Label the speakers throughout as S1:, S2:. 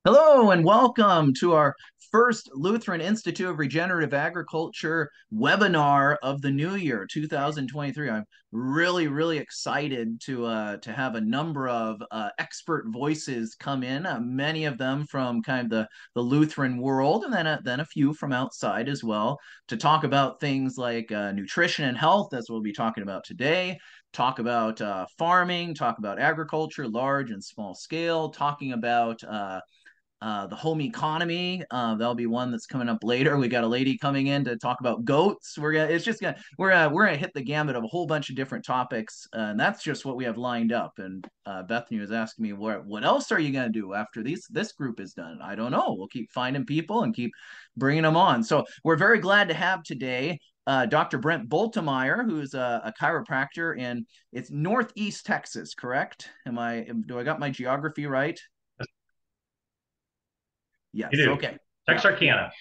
S1: Hello and welcome to our first Lutheran Institute of Regenerative Agriculture webinar of the new year, 2023. I'm really excited to have a number of expert voices come in, many of them from kind of the Lutheran world, and then a few from outside as well, to talk about things like nutrition and health. That's what we'll be talking about today. Talk about farming, talk about agriculture, large and small scale, talking about the home economy. That'll be one that's coming up later. We got a lady coming in to talk about goats. We're gonna hit the gamut of a whole bunch of different topics, and that's just what we have lined up. And Bethany was asking me, what else are you gonna do after this group is done? I don't know. We'll keep finding people and keep bringing them on. So we're very glad to have today Dr. Brent Bultemeier, who's a chiropractor in it's Northeast Texas, correct? Do I got my geography right?
S2: You
S1: Yes.
S2: do.
S1: Okay. Yeah.
S2: Texarkana.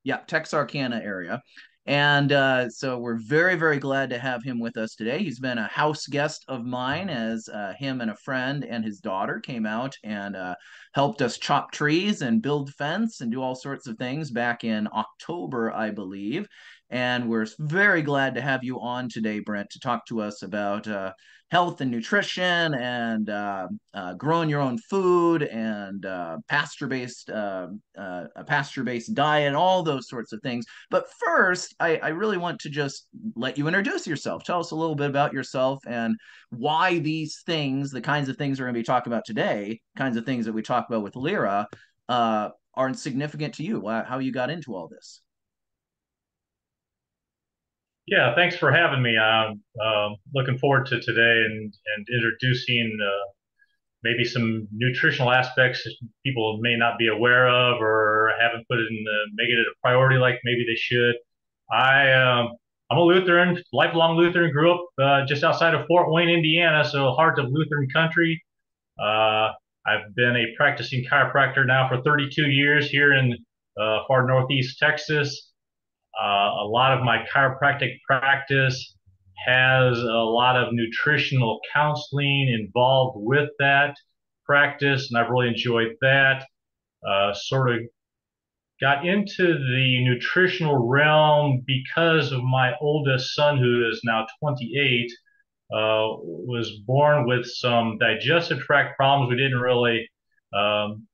S1: Yeah. Texarkana area. And so we're very glad to have him with us today. He's been a house guest of mine as him and a friend and his daughter came out and helped us chop trees and build fence and do all sorts of things back in October, I believe. And we're very glad to have you on today, Brent, to talk to us about health and nutrition and growing your own food and a pasture-based diet, all those sorts of things. But first, I really want to just let you introduce yourself. Tell us a little bit about yourself and why these things, the kinds of things we're going to be talking about today, kinds of things that we talk about with LIRA, are significant to you. How you got into all this.
S2: Yeah, thanks for having me. I'm looking forward to today and introducing maybe some nutritional aspects that people may not be aware of or haven't put it in making it a priority like maybe they should. I I'm a Lutheran, lifelong Lutheran. Grew up just outside of Fort Wayne, Indiana, so heart of Lutheran country. Uh, I've been a practicing chiropractor now for 32 years here in far northeast Texas. A lot of my chiropractic practice has a lot of nutritional counseling involved with that practice, and I've really enjoyed that. Sort of got into the nutritional realm because of my oldest son, who is now 28, was born with some digestive tract problems we didn't really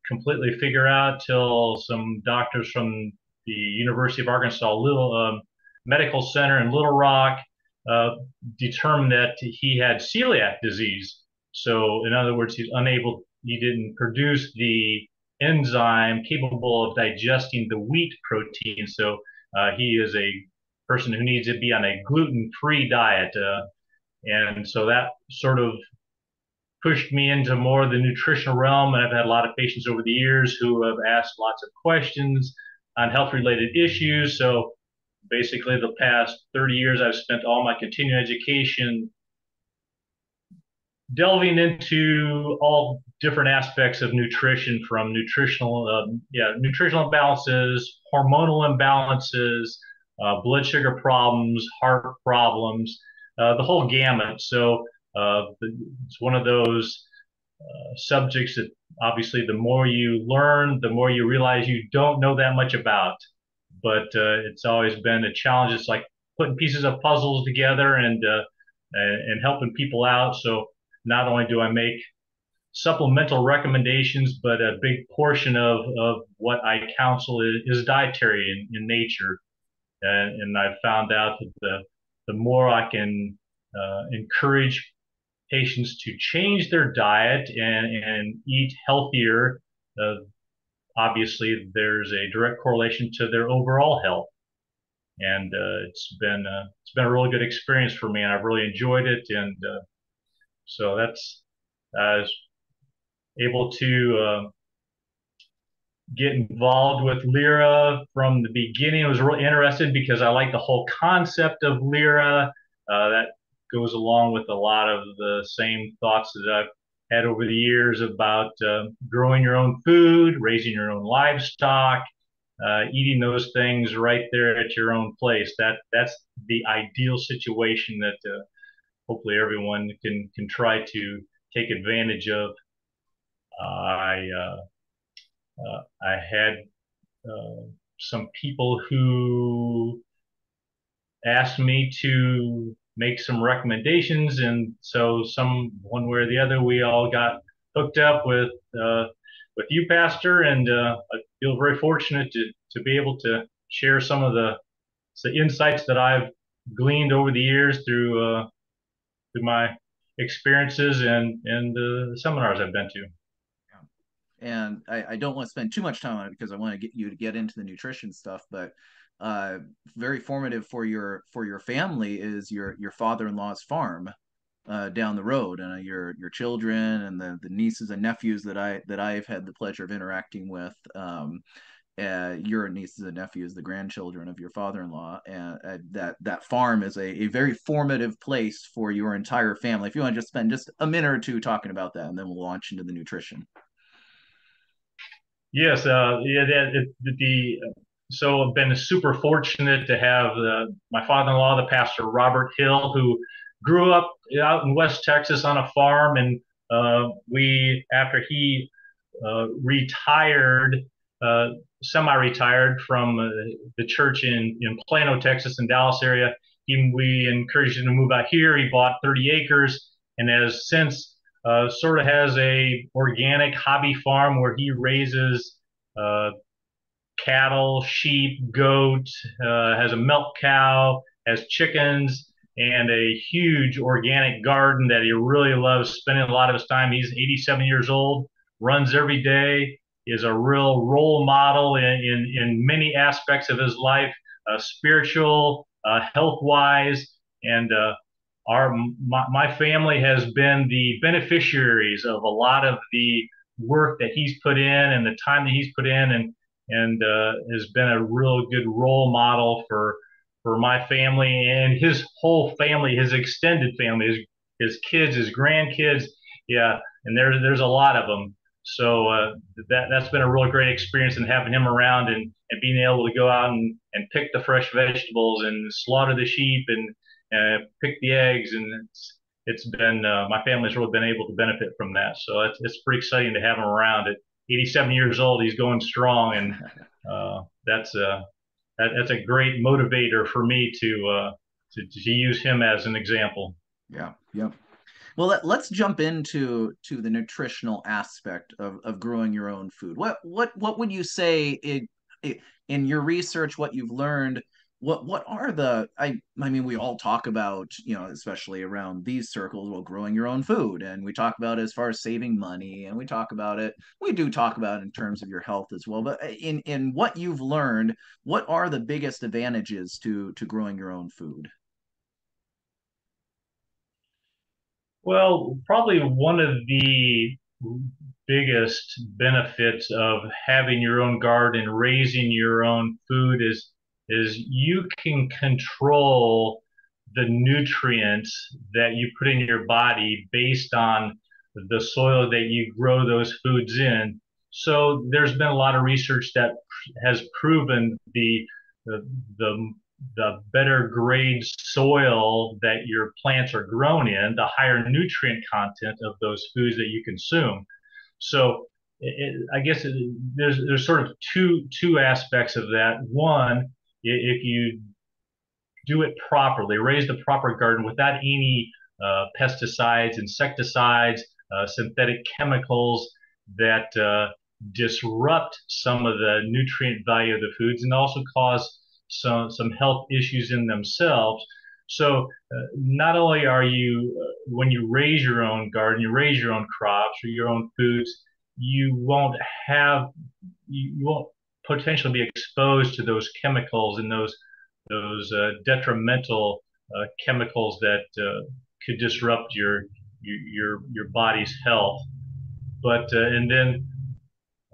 S2: completely figure out till some doctors from the University of Arkansas Medical Center in Little Rock uh, determined that he had celiac disease. So, in other words, he didn't produce the enzyme capable of digesting the wheat protein. So, he is a person who needs to be on a gluten-free diet. And so that sort of pushed me into more of the nutritional realm. And I've had a lot of patients over the years who have asked lots of questions on health related issues. So basically, the past 30 years, I've spent all my continuing education delving into all different aspects of nutrition, from nutritional imbalances, hormonal imbalances, blood sugar problems, heart problems, the whole gamut. So it's one of those subjects that obviously the more you learn, the more you realize you don't know that much about. But it's always been a challenge. It's like putting pieces of puzzles together and helping people out. So not only do I make supplemental recommendations, but a big portion of what I counsel is dietary in nature. And I've found out that the more I can encourage patients to change their diet and eat healthier, uh, obviously there's a direct correlation to their overall health. And it's been a really good experience for me, and I've really enjoyed it. And so that's I was able to get involved with LIRA from the beginning. I was really interested because I like the whole concept of LIRA. That goes along with a lot of the same thoughts that I've had over the years about growing your own food, raising your own livestock, eating those things right there at your own place. That's the ideal situation that hopefully everyone can try to take advantage of. I I had some people who asked me to make some recommendations, and so one way or the other, we all got hooked up with you, Pastor, and I feel very fortunate to be able to share some of the insights that I've gleaned over the years through my experiences and the seminars I've been to.
S1: And I don't want to spend too much time on it because I want to get you to get into the nutrition stuff, but very formative for your family is your father-in-law's farm down the road, and your children and the nieces and nephews that I've had the pleasure of interacting with. Your nieces and nephews, the grandchildren of your father-in-law, and that farm is a very formative place for your entire family. If you want to just spend just a minute or two talking about that, and then we'll launch into the nutrition.
S2: Yes, yeah, so I've been super fortunate to have my father-in-law, the pastor Robert Hill, who grew up out in West Texas on a farm, and after he retired, uh, semi-retired from the church in Plano, Texas, and Dallas area, we encouraged him to move out here. He bought 30 acres, and has since sort of has a organic hobby farm where he raises uh, cattle, sheep, goat, has a milk cow, has chickens, and a huge organic garden that he really loves spending a lot of his time. He's 87 years old, runs every day, is a real role model in many aspects of his life, spiritual, health wise, and my family has been the beneficiaries of a lot of the work that he's put in and the time that he's put in, and has been a real good role model for my family and his whole family, his extended family, his kids, his grandkids. Yeah, and there's a lot of them. So that's been a real great experience, and having him around and being able to go out and pick the fresh vegetables and slaughter the sheep and pick the eggs, and it's been my family's really been able to benefit from that. So it's pretty exciting to have him around. At 87 years old, he's going strong, and uh, that's a that's a great motivator for me to use him as an example.
S1: Yeah, yeah. Well, let's jump into the nutritional aspect of growing your own food. What would you say in your research, what you've learned? What are I mean, we all talk about, especially around these circles, well, growing your own food, and we talk about it as far as saving money, and we do talk about it in terms of your health as well. But in what you've learned, what are the biggest advantages to growing your own food?
S2: Well, probably one of the biggest benefits of having your own garden, raising your own food is you can control the nutrients that you put in your body based on the soil that you grow those foods in. So there's been a lot of research that has proven the the the better grade soil that your plants are grown in, the higher nutrient content of those foods that you consume. So I guess there's sort of two aspects of that. One, if you do it properly, raise the proper garden without any pesticides, insecticides, synthetic chemicals that disrupt some of the nutrient value of the foods and also cause some health issues in themselves. So not only are you, when you raise your own garden, you raise your own crops or your own foods, you won't have, you won't potentially be exposed to those chemicals and those detrimental chemicals that could disrupt your body's health. But and then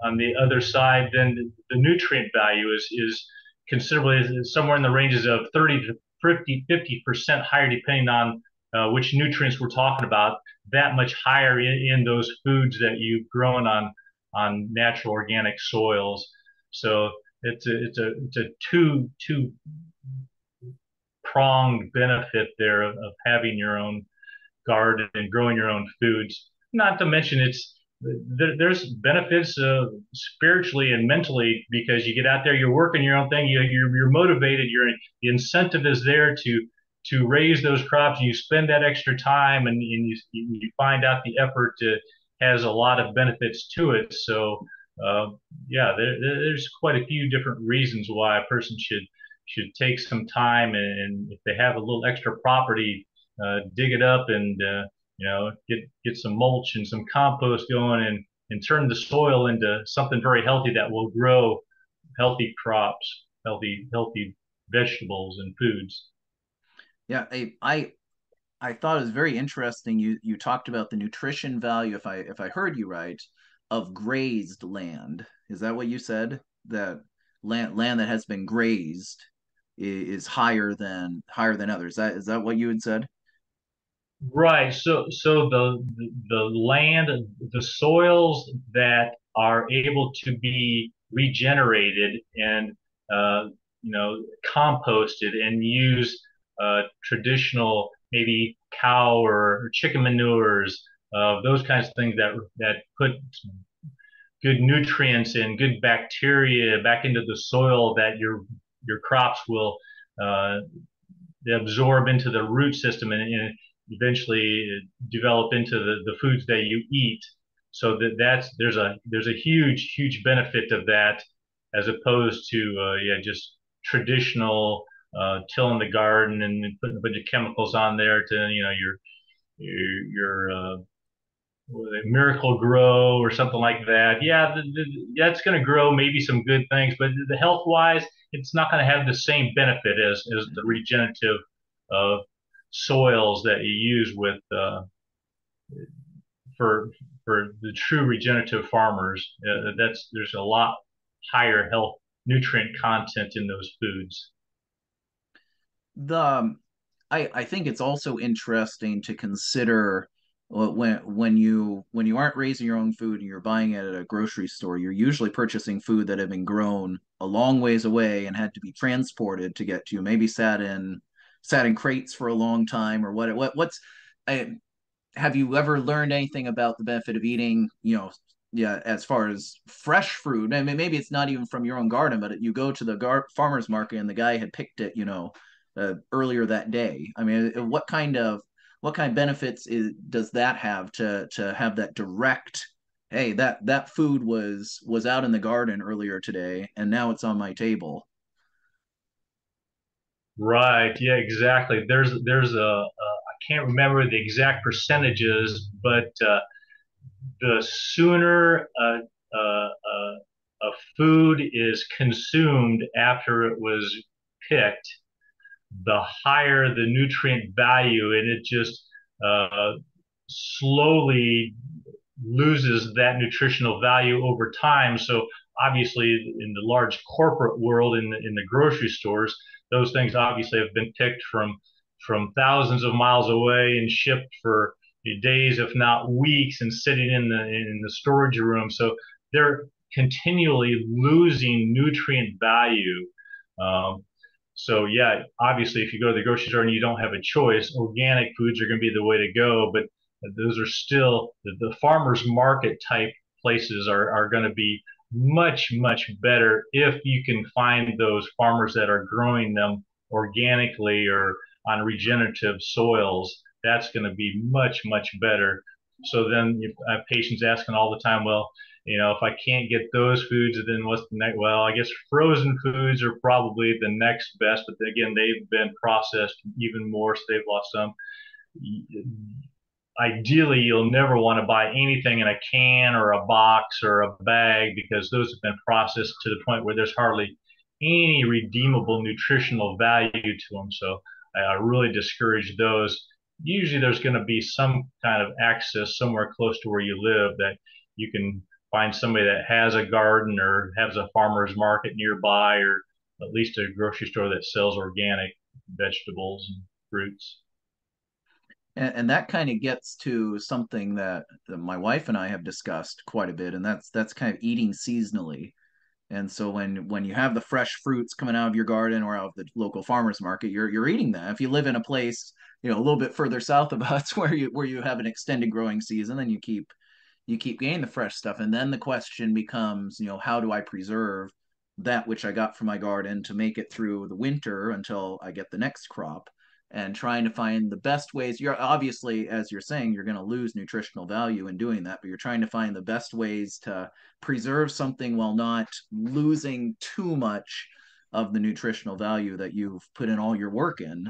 S2: on the other side, then the nutrient value is considerably somewhere in the ranges of 30 to 50% higher, depending on which nutrients we're talking about. That much higher in those foods that you've grown on natural organic soils. So it's a two pronged benefit there of having your own garden and growing your own foods. Not to mention there's benefits spiritually and mentally because you get out there, you're working your own thing, you're motivated, the incentive is there to raise those crops. You spend that extra time and you find out the effort has a lot of benefits to it. So uh, yeah, there's quite a few different reasons why a person should take some time and if they have a little extra property, dig it up and get some mulch and some compost going and turn the soil into something very healthy that will grow healthy crops, healthy vegetables and foods.
S1: Yeah, I thought it was very interesting. You talked about the nutrition value, if I heard you right, of grazed land. Is that what you said? That land that has been grazed is higher than others. Is that what you had said?
S2: Right. So the land, the soils that are able to be regenerated and uh, composted and use traditional maybe cow or chicken manures, those kinds of things that put good nutrients and good bacteria back into the soil that your crops will uh, absorb into the root system and eventually develop into the foods that you eat. So that's there's a huge benefit of that as opposed to just traditional tilling the garden and putting a bunch of chemicals on there to your Miracle Grow or something like that. Yeah, that's going to grow maybe some good things, but the health wise, it's not going to have the same benefit as the regenerative uh, soils that you use with for for the true regenerative farmers. That's there's a lot higher health nutrient content in those foods.
S1: The I think it's also interesting to consider when you aren't raising your own food and you're buying it at a grocery store, you're usually purchasing food that have been grown a long ways away and had to be transported to get to you. Maybe sat in crates for a long time or what's I, have you ever learned anything about the benefit of eating, yeah, as far as fresh fruit? I mean, maybe it's not even from your own garden, but you go to the farmer's market and the guy had picked it, earlier that day. I mean, what kind of benefits does that have to have that direct? Hey, that food was out in the garden earlier today, and now it's on my table.
S2: Right. Yeah, exactly. There's I can't remember the exact percentages, but the sooner a food is consumed after it was picked, the higher the nutrient value, and it just uh, slowly loses that nutritional value over time. So obviously, in the large corporate world, in the grocery stores, those things obviously have been picked from thousands of miles away and shipped for days, if not weeks, and sitting in the storage room. So they're continually losing nutrient value. Um, so yeah, obviously, if you go to the grocery store and you don't have a choice, organic foods are going to be the way to go. But those are still the farmers market type places are going to be much better if you can find those farmers that are growing them organically or on regenerative soils. That's going to be much better. So then I have patients asking all the time, well, if I can't get those foods, then what's the next? Well, I guess frozen foods are probably the next best, but again, they've been processed even more, so they've lost some. Ideally, you'll never want to buy anything in a can or a box or a bag because those have been processed to the point where there's hardly any redeemable nutritional value to them. So I really discourage those. Usually, there's going to be some kind of access somewhere close to where you live that you can find somebody that has a garden or has a farmer's market nearby or at least a grocery store that sells organic vegetables and fruits.
S1: And that kind of gets to something that my wife and I have discussed quite a bit, and that's kind of eating seasonally. And so when you have the fresh fruits coming out of your garden or out of the local farmers market, you're eating them. If you live in a place, a little bit further south of us where you have an extended growing season, then you keep you keep getting the fresh stuff. And then the question becomes, how do I preserve that which I got from my garden to make it through the winter until I get the next crop? And trying to find the best ways. You're obviously, as you're saying, you're going to lose nutritional value in doing that, but you're trying to find the best ways to preserve something while not losing too much of the nutritional value that you've put in all your work in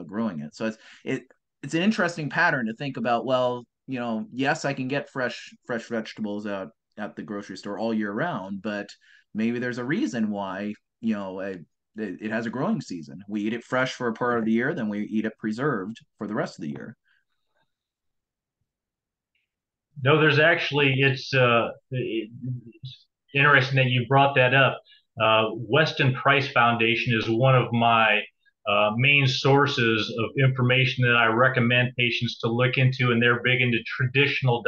S1: growing it. So it's an interesting pattern to think about. Well, yes, I can get fresh vegetables out at the grocery store all year round, but maybe there's a reason why it has a growing season. We eat it fresh for a part of the year, then we eat it preserved for the rest of the year.
S2: No, there's actually, it's interesting that you brought that up. Weston Price Foundation is one of my main sources of information that I recommend patients to look into, and they're big into traditional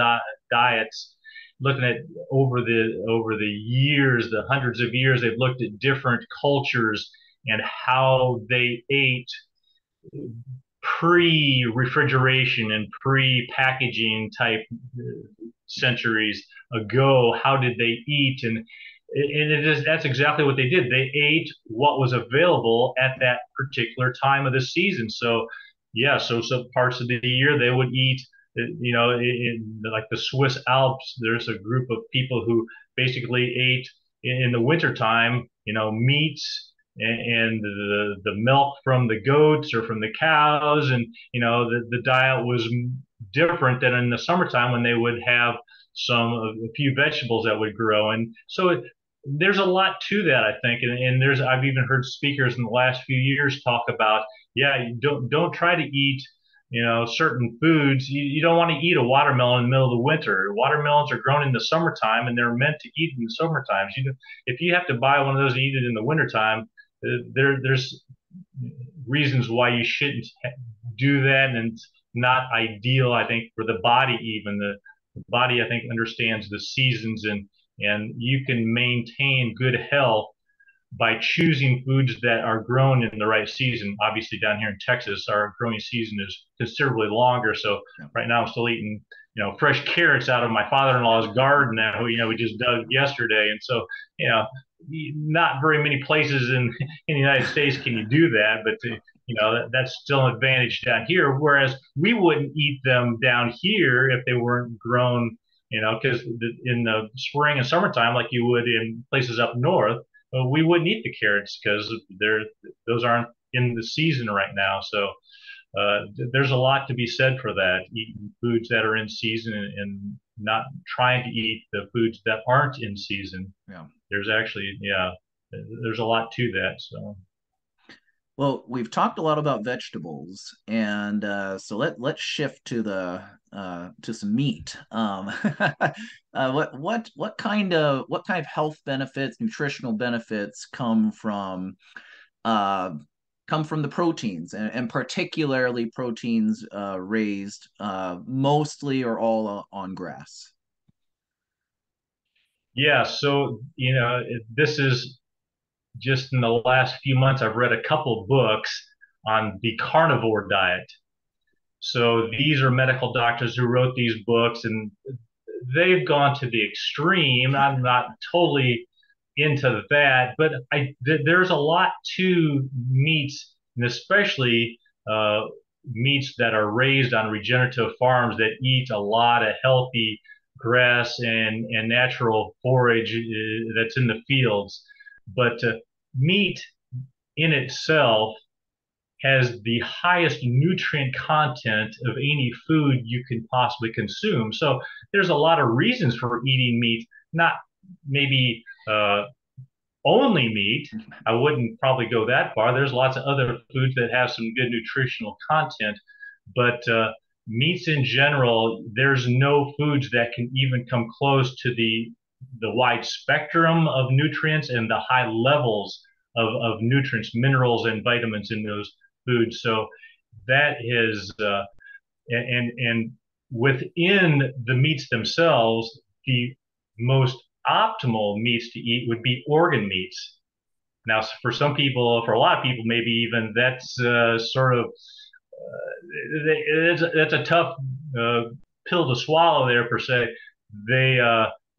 S2: diets. Looking at over the years, the hundreds of years, they've looked at different cultures and how they ate pre-refrigeration and pre-packaging type centuries ago. How did they eat? And that's exactly what they did. They ate what was available at that particular time of the season. So yeah, so some parts of the year they would eat. In like the Swiss Alps, there's a group of people who basically ate in the wintertime, meats and the milk from the goats or from the cows, and the diet was different than in the summertime when they would have a few vegetables that would grow. And so there's a lot to that, I think. And I've even heard speakers in the last few years talk about, yeah, you don't try to eat certain foods. You don't want to eat a watermelon in the middle of the winter. Watermelons are grown in the summertime and they're meant to eat in the summertime. If you have to buy one of those and eat it in the wintertime, there's reasons why you shouldn't do that, and it's not ideal, I think, for the body. Even the body, I think, understands the seasons, and you can maintain good health by choosing foods that are grown in the right season. Obviously, down here in Texas, our growing season is considerably longer. So right now, I'm still eating, fresh carrots out of my father-in-law's garden that we just dug yesterday. And so, not very many places in the United States can you do that, but that's still an advantage down here. Whereas we wouldn't eat them down here if they weren't grown, because in the spring and summertime, like you would in places up north, we wouldn't eat the carrots because those aren't in the season right now. So there's a lot to be said for that, eating foods that are in season and not trying to eat the foods that aren't in season.
S1: Yeah.
S2: There's actually, yeah, there's a lot to that. So.
S1: Well, we've talked a lot about vegetables, and so let's shift to some meat. What kind of health benefits, nutritional benefits uh, come from the proteins, and particularly proteins raised mostly or all on grass?
S2: Yeah, so this is just in the last few months, I've read a couple books on the carnivore diet. So these are medical doctors who wrote these books, and they've gone to the extreme. I'm not totally into that, but there's a lot to meats, and especially meats that are raised on regenerative farms that eat a lot of healthy grass and natural forage that's in the fields. But meat in itself has the highest nutrient content of any food you can possibly consume. So there's a lot of reasons for eating meat, not maybe only meat. I wouldn't probably go that far. There's lots of other foods that have some good nutritional content, but meats in general, there's no foods that can even come close to the wide spectrum of nutrients and the high levels of nutrients, minerals, and vitamins in those foods. So that is, and within the meats themselves, the most optimal meats to eat would be organ meats. Now, for some people, for a lot of people, maybe even that's sort of that's a tough pill to swallow there per se. they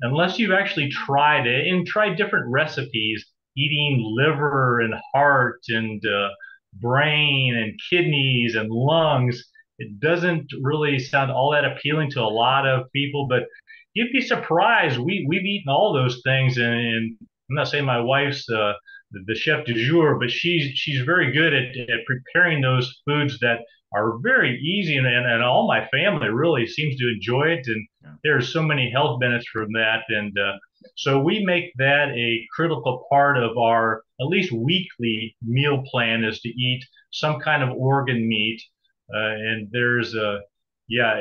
S2: unless you've actually tried it and tried different recipes, eating liver and heart and brain and kidneys and lungs, it doesn't really sound all that appealing to a lot of people. But you'd be surprised. We've eaten all those things, and I'm not saying my wife's the chef du jour, but she's very good at preparing those foods that are very easy, and all my family really seems to enjoy it. And
S1: Yeah.
S2: there's so many health benefits from that. And so we make that a critical part of our at least weekly meal plan is to eat some kind of organ meat. And there's a, yeah,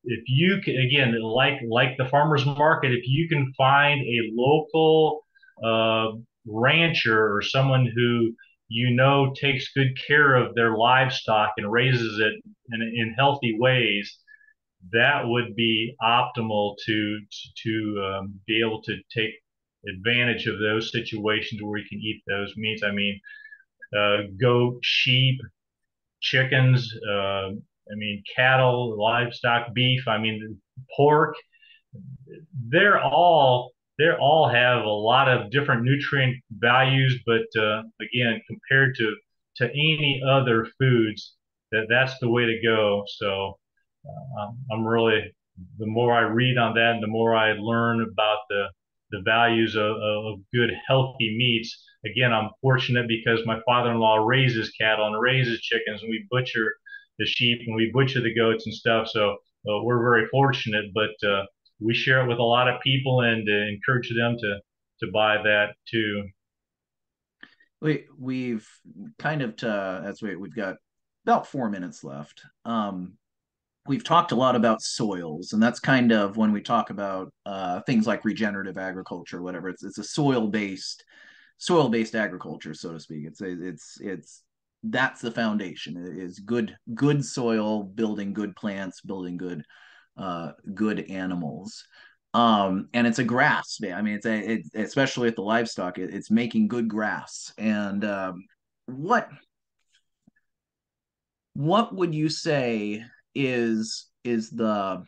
S2: if you can, again, like the farmer's market, if you can find a local uh, rancher or someone who takes good care of their livestock and raises it in healthy ways, that would be optimal to be able to take advantage of those situations where you can eat those meats. I mean, goat, sheep, chickens. I mean, cattle, livestock, beef. I mean, pork. They're all they all have a lot of different nutrient values, but again, compared to any other foods, that's the way to go. So I'm really, the more I read on that and the more I learn about the values of good healthy meats. Again, I'm fortunate because my father-in-law raises cattle and raises chickens, and we butcher the sheep and we butcher the goats and stuff. So we're very fortunate, but we share it with a lot of people and encourage them to buy that too.
S1: We've kind of that's right. We've got about 4 minutes left. We've talked a lot about soils, and that's kind of when we talk about things like regenerative agriculture, whatever. It's a soil based agriculture, so to speak. It's that's the foundation. It is good soil, building good plants, building good animals. And it's a grass. I mean, especially at the livestock, it's making good grass. And what what would you say is the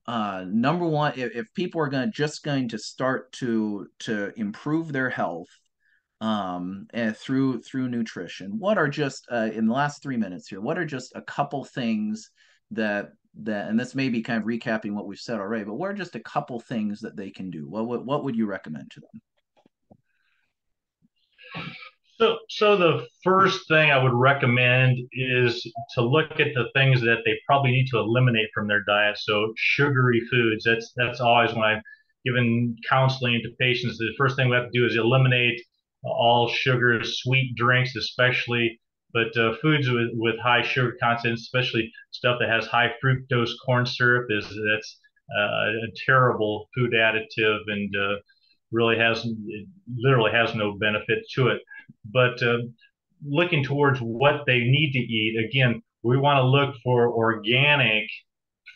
S1: number one, if people are going to start to improve their health through nutrition, what are just in the last 3 minutes here, what are just a couple things that and this may be kind of recapping what we've said already, but what are just a couple things that they can do? What would you recommend to them?
S2: So the first thing I would recommend is to look at the things that they probably need to eliminate from their diet. So sugary foods. That's always when I've given counseling to patients. The first thing we have to do is eliminate all sugar, sweet drinks, especially. But foods with high sugar content, especially stuff that has high fructose corn syrup, is that's a terrible food additive and literally has no benefit to it. But looking towards what they need to eat, again, we want to look for organic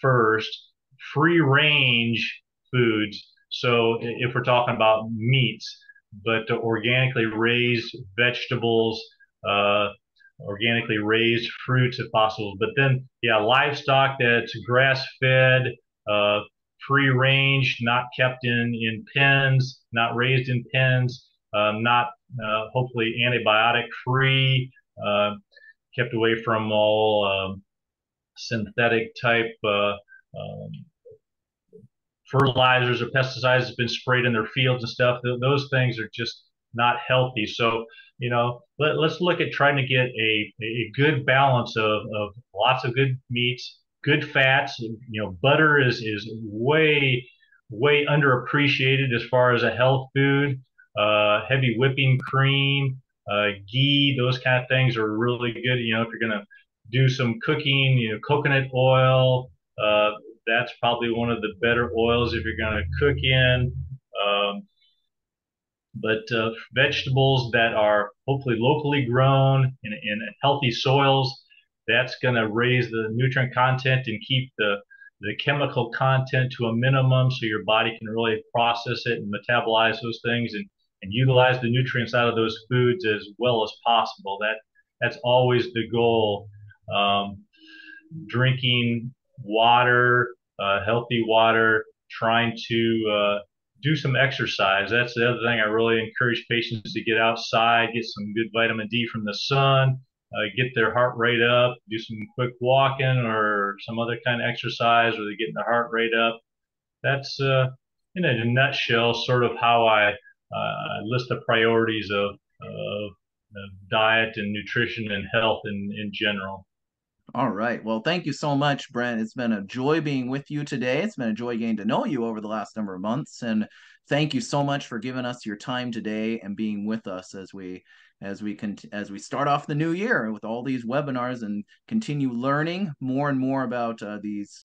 S2: first, free range foods. So if we're talking about meats, but organically raised vegetables, uh, organically raised fruits if possible. But then, yeah, livestock that's grass fed, uh, free range, not kept in pens, not raised in pens, not hopefully antibiotic free, uh, kept away from all synthetic type fertilizers or pesticides that's been sprayed in their fields and stuff. Those things are just not healthy. So, let's look at trying to get a good balance of lots of good meats, good fats. Butter is way underappreciated as far as a health food. Heavy whipping cream, ghee, those kind of things are really good. If you're going to do some cooking, coconut oil, that's probably one of the better oils if you're going to cook in. Um, but vegetables that are hopefully locally grown in healthy soils, that's going to raise the nutrient content and keep the chemical content to a minimum so your body can really process it and metabolize those things and utilize the nutrients out of those foods as well as possible. That's always the goal. Drinking water, healthy water, trying to do some exercise. That's the other thing. I really encourage patients to get outside, get some good vitamin D from the sun, get their heart rate up, do some quick walking or some other kind of exercise where they're getting their heart rate up. That's in a nutshell sort of how I list the priorities of diet and nutrition and health in general.
S1: All right. Well, thank you so much, Brent. It's been a joy being with you today. It's been a joy getting to know you over the last number of months. And thank you so much for giving us your time today and being with us as we start off the new year with all these webinars and continue learning more and more about these